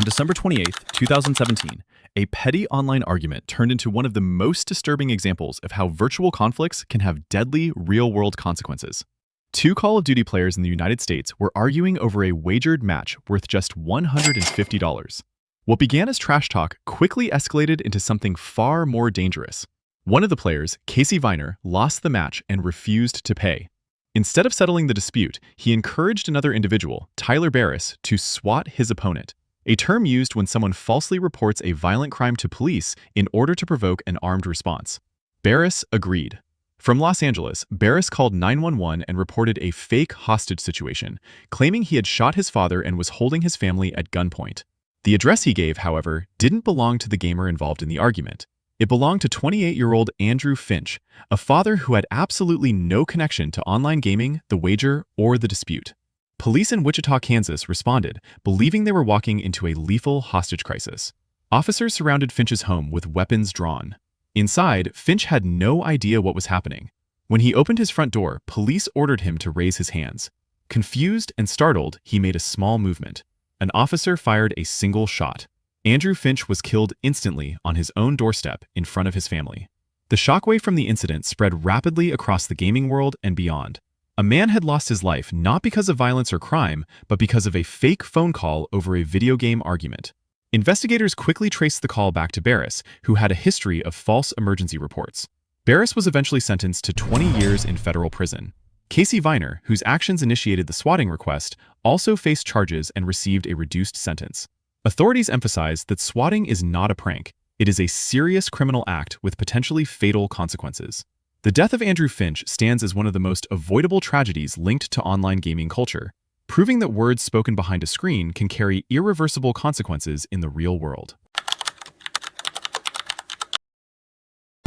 On December 28th, 2017, a petty online argument turned into one of the most disturbing examples of how virtual conflicts can have deadly, real-world consequences. Two Call of Duty players in the United States were arguing over a wagered match worth just $150. What began as trash talk quickly escalated into something far more dangerous. One of the players, Casey Viner, lost the match and refused to pay. Instead of settling the dispute, he encouraged another individual, Tyler Barris, to swat his opponent, a term used when someone falsely reports a violent crime to police in order to provoke an armed response. Barris agreed. From Los Angeles, Barris called 911 and reported a fake hostage situation, claiming he had shot his father and was holding his family at gunpoint. The address he gave, however, didn't belong to the gamer involved in the argument. It belonged to 28-year-old Andrew Finch, a father who had absolutely no connection to online gaming, the wager, or the dispute. Police in Wichita, Kansas responded, believing they were walking into a lethal hostage crisis. Officers surrounded Finch's home with weapons drawn. Inside, Finch had no idea what was happening. When he opened his front door, police ordered him to raise his hands. Confused and startled, he made a small movement. An officer fired a single shot. Andrew Finch was killed instantly on his own doorstep in front of his family. The shockwave from the incident spread rapidly across the gaming world and beyond. A man had lost his life not because of violence or crime, but because of a fake phone call over a video game argument. Investigators quickly traced the call back to Barris, who had a history of false emergency reports. Barris was eventually sentenced to 20 years in federal prison. Casey Viner, whose actions initiated the swatting request, also faced charges and received a reduced sentence. Authorities emphasize that swatting is not a prank. It is a serious criminal act with potentially fatal consequences. The death of Andrew Finch stands as one of the most avoidable tragedies linked to online gaming culture, proving that words spoken behind a screen can carry irreversible consequences in the real world.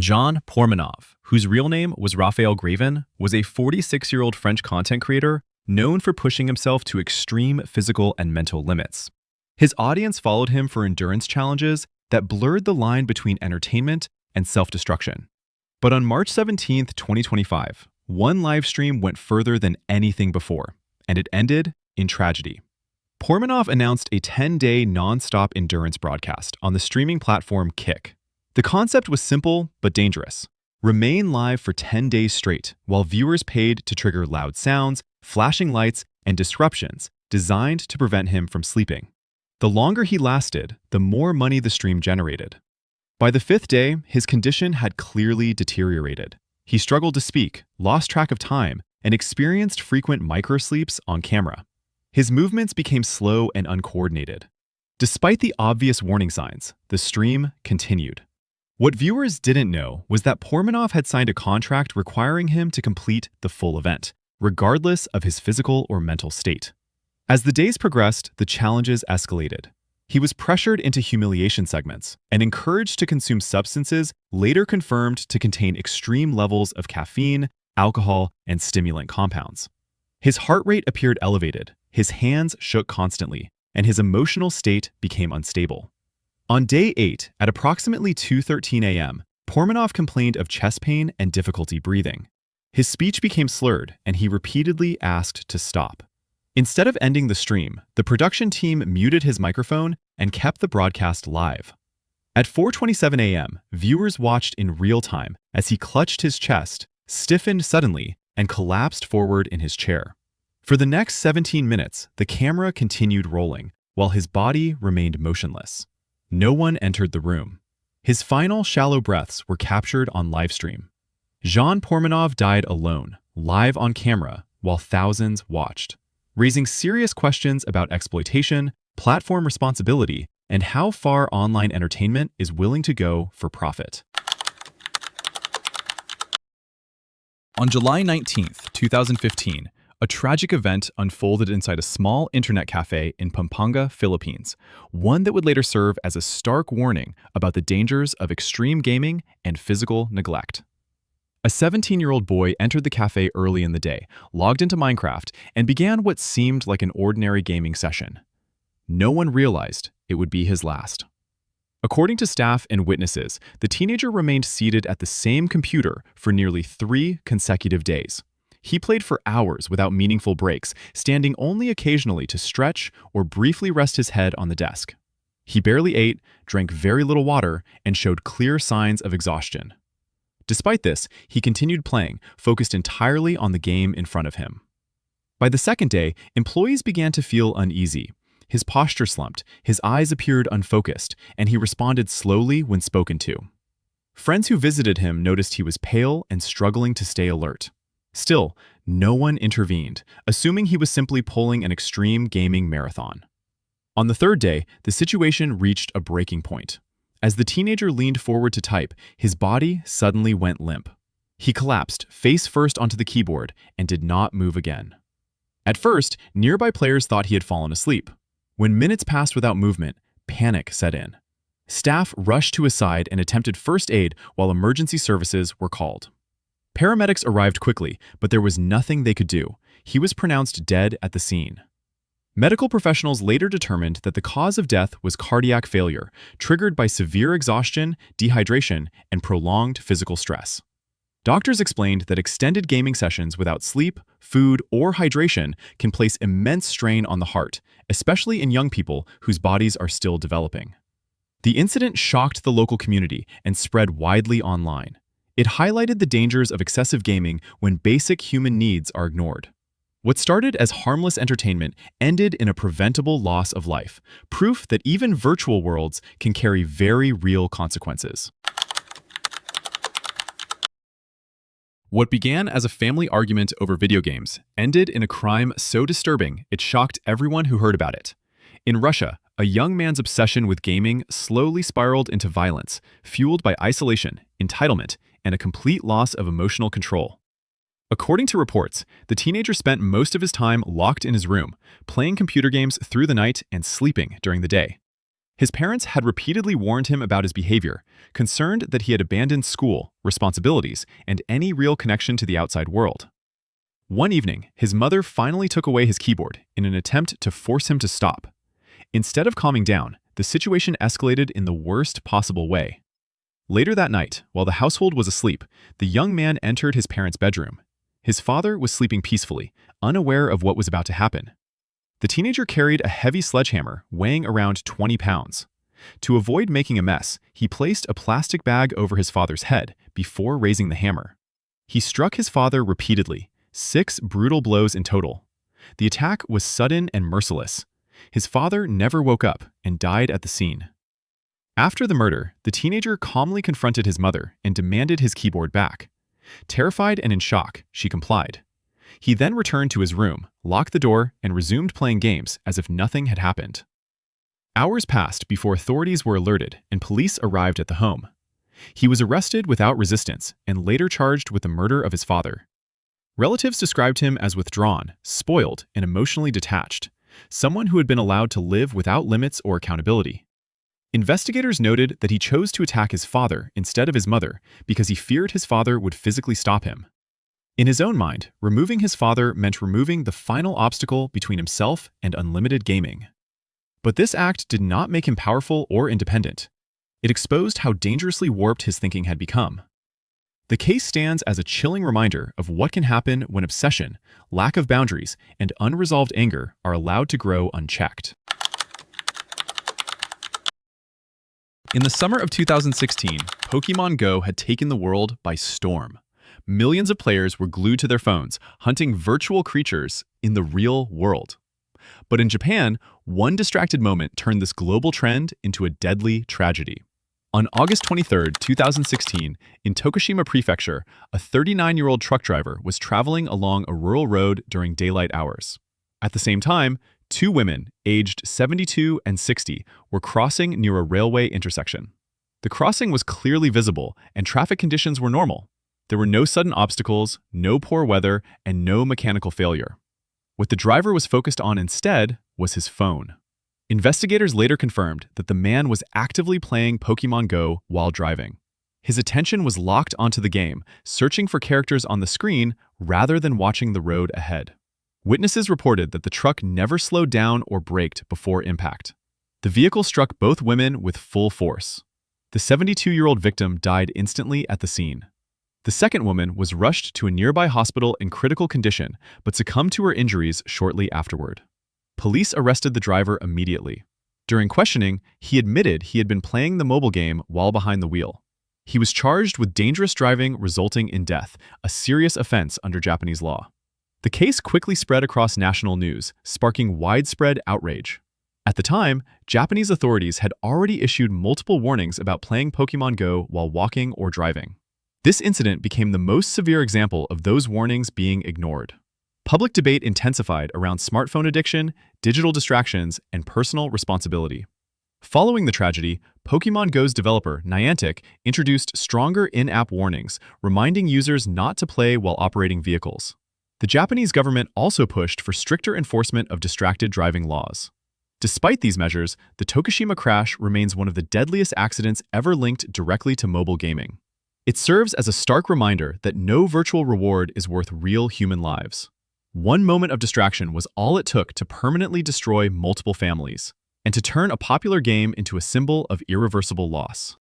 John Pormanov, whose real name was Raphael Graven, was a 46-year-old French content creator known for pushing himself to extreme physical and mental limits. His audience followed him for endurance challenges that blurred the line between entertainment and self-destruction. But on March 17, 2025, one live stream went further than anything before, and it ended in tragedy. Pormanov announced a 10-day non-stop endurance broadcast on the streaming platform Kick. The concept was simple but dangerous. Remain live for 10 days straight while viewers paid to trigger loud sounds, flashing lights, and disruptions designed to prevent him from sleeping. The longer he lasted, the more money the stream generated. By the 5th day, his condition had clearly deteriorated. He struggled to speak, lost track of time, and experienced frequent microsleeps on camera. His movements became slow and uncoordinated. Despite the obvious warning signs, the stream continued. What viewers didn't know was that Pormanov had signed a contract requiring him to complete the full event, regardless of his physical or mental state. As the days progressed, the challenges escalated. He was pressured into humiliation segments and encouraged to consume substances later confirmed to contain extreme levels of caffeine, alcohol, and stimulant compounds. His heart rate appeared elevated, his hands shook constantly, and his emotional state became unstable. On day 8, at approximately 2:13 a.m., Pormanov complained of chest pain and difficulty breathing. His speech became slurred, and he repeatedly asked to stop. Instead of ending the stream, the production team muted his microphone and kept the broadcast live. At 4:27 a.m., viewers watched in real time as he clutched his chest, stiffened suddenly, and collapsed forward in his chair. For the next 17 minutes, the camera continued rolling, while his body remained motionless. No one entered the room. His final shallow breaths were captured on livestream. Jean Pormanov died alone, live on camera, while thousands watched, raising serious questions about exploitation, platform responsibility, and how far online entertainment is willing to go for profit. On July 19, 2015, a tragic event unfolded inside a small internet cafe in Pampanga, Philippines, one that would later serve as a stark warning about the dangers of extreme gaming and physical neglect. A 17-year-old boy entered the cafe early in the day, logged into Minecraft, and began what seemed like an ordinary gaming session. No one realized it would be his last. According to staff and witnesses, the teenager remained seated at the same computer for nearly 3 consecutive days. He played for hours without meaningful breaks, standing only occasionally to stretch or briefly rest his head on the desk. He barely ate, drank very little water, and showed clear signs of exhaustion. Despite this, he continued playing, focused entirely on the game in front of him. By the second day, employees began to feel uneasy. His posture slumped, his eyes appeared unfocused, and he responded slowly when spoken to. Friends who visited him noticed he was pale and struggling to stay alert. Still, no one intervened, assuming he was simply pulling an extreme gaming marathon. On the third day, the situation reached a breaking point. As the teenager leaned forward to type, his body suddenly went limp. He collapsed face first onto the keyboard and did not move again. At first, nearby players thought he had fallen asleep. When minutes passed without movement, panic set in. Staff rushed to his side and attempted first aid while emergency services were called. Paramedics arrived quickly, but there was nothing they could do. He was pronounced dead at the scene. Medical professionals later determined that the cause of death was cardiac failure, triggered by severe exhaustion, dehydration, and prolonged physical stress. Doctors explained that extended gaming sessions without sleep, food, or hydration can place immense strain on the heart, especially in young people whose bodies are still developing. The incident shocked the local community and spread widely online. It highlighted the dangers of excessive gaming when basic human needs are ignored. What started as harmless entertainment ended in a preventable loss of life, proof that even virtual worlds can carry very real consequences. What began as a family argument over video games ended in a crime so disturbing it shocked everyone who heard about it. In Russia, a young man's obsession with gaming slowly spiraled into violence, fueled by isolation, entitlement, and a complete loss of emotional control. According to reports, the teenager spent most of his time locked in his room, playing computer games through the night and sleeping during the day. His parents had repeatedly warned him about his behavior, concerned that he had abandoned school, responsibilities, and any real connection to the outside world. One evening, his mother finally took away his keyboard in an attempt to force him to stop. Instead of calming down, the situation escalated in the worst possible way. Later that night, while the household was asleep, the young man entered his parents' bedroom. His father was sleeping peacefully, unaware of what was about to happen. The teenager carried a heavy sledgehammer weighing around 20 pounds. To avoid making a mess, he placed a plastic bag over his father's head before raising the hammer. He struck his father repeatedly, 6 brutal blows in total. The attack was sudden and merciless. His father never woke up and died at the scene. After the murder, the teenager calmly confronted his mother and demanded his keyboard back. Terrified and in shock, she complied. He then returned to his room, locked the door, and resumed playing games as if nothing had happened. Hours passed before authorities were alerted and police arrived at the home. He was arrested without resistance and later charged with the murder of his father. Relatives described him as withdrawn, spoiled, and emotionally detached, someone who had been allowed to live without limits or accountability. Investigators noted that he chose to attack his father instead of his mother because he feared his father would physically stop him. In his own mind, removing his father meant removing the final obstacle between himself and unlimited gaming. But this act did not make him powerful or independent. It exposed how dangerously warped his thinking had become. The case stands as a chilling reminder of what can happen when obsession, lack of boundaries, and unresolved anger are allowed to grow unchecked. In the summer of 2016, Pokémon Go had taken the world by storm. Millions of players were glued to their phones, hunting virtual creatures in the real world. But in Japan, one distracted moment turned this global trend into a deadly tragedy. On August 23, 2016, in Tokushima Prefecture, a 39-year-old truck driver was traveling along a rural road during daylight hours. At the same time, 2 women, aged 72 and 60, were crossing near a railway intersection. The crossing was clearly visible, and traffic conditions were normal. There were no sudden obstacles, no poor weather, and no mechanical failure. What the driver was focused on instead was his phone. Investigators later confirmed that the man was actively playing Pokémon Go while driving. His attention was locked onto the game, searching for characters on the screen rather than watching the road ahead. Witnesses reported that the truck never slowed down or braked before impact. The vehicle struck both women with full force. The 72-year-old victim died instantly at the scene. The second woman was rushed to a nearby hospital in critical condition, but succumbed to her injuries shortly afterward. Police arrested the driver immediately. During questioning, he admitted he had been playing the mobile game while behind the wheel. He was charged with dangerous driving resulting in death, a serious offense under Japanese law. The case quickly spread across national news, sparking widespread outrage. At the time, Japanese authorities had already issued multiple warnings about playing Pokemon Go while walking or driving. This incident became the most severe example of those warnings being ignored. Public debate intensified around smartphone addiction, digital distractions, and personal responsibility. Following the tragedy, Pokemon Go's developer, Niantic, introduced stronger in-app warnings, reminding users not to play while operating vehicles. The Japanese government also pushed for stricter enforcement of distracted driving laws. Despite these measures, the Tokushima crash remains one of the deadliest accidents ever linked directly to mobile gaming. It serves as a stark reminder that no virtual reward is worth real human lives. One moment of distraction was all it took to permanently destroy multiple families, and to turn a popular game into a symbol of irreversible loss.